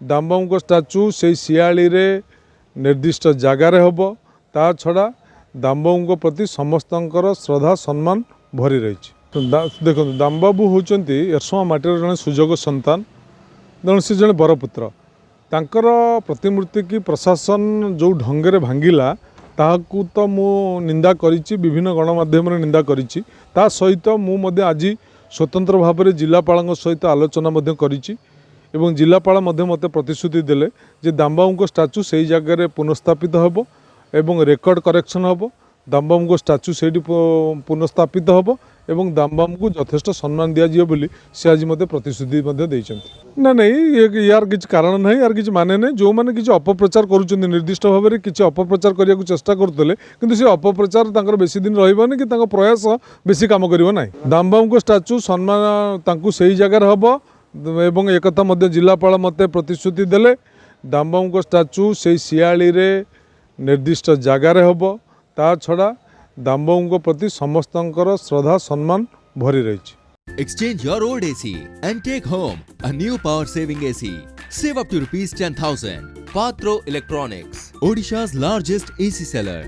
दामबाबू statue से शियाली रे निर्दिष्ट जगार हम ता छड़ा दामबाबू प्रति समस्त श्रद्धा सम्मान भरी रही। तो देखो दामबाबू होती एरसमा माटीर जड़े सुजोग संतान तेणु सी जड़े बरपुत्र तांकर प्रतिमूर्ति की प्रशासन जो ढंगे भांगिला ताकू तो मु निंदा करिछि, विभिन्न गणमाध्यम निंदा करिछि। ता सहित मु आज स्वतंत्र भाव में जिलापाल सहित आलोचना करिछि एवं जिलापाल मते प्रतिश्रुति देले जे दामबाबू स्टाच्यू से जगह पुनर्स्थापित हम एवं रेकर्ड करेक्शन हम। दामबाबू स्टाच्यू से पुनर्स्थापित हम एवं दामबाबू को यथेष्ट सम्मान दिज्व बोली सी आज मत प्रतिश्रुति ना नहीं यार किसी कारण ना यार किसी माने ना जो मैंने किसी अपप्रचार कर निर्दिष्ट भाव में किसी अपप्रचार करने को चेष्टा करते कि अपप्रचार बेसी दिन रही कि प्रयास बेसी काम करना। दामबाबू स्टाच्यू सम्मान से जगह हम एवं एक जिलापाल मत प्रतिश्रुति देले दामबाबू स्टाच्यू से शियाली रे निर्दिष्ट जगार हम ता छड़ा दामबाबू प्रति समस्त श्रद्धा सम्मान भरी रही। Exchange your old AC and take home a new power saving AC. Save up to ₹10,000. Patro Electronics, Odisha's largest AC seller.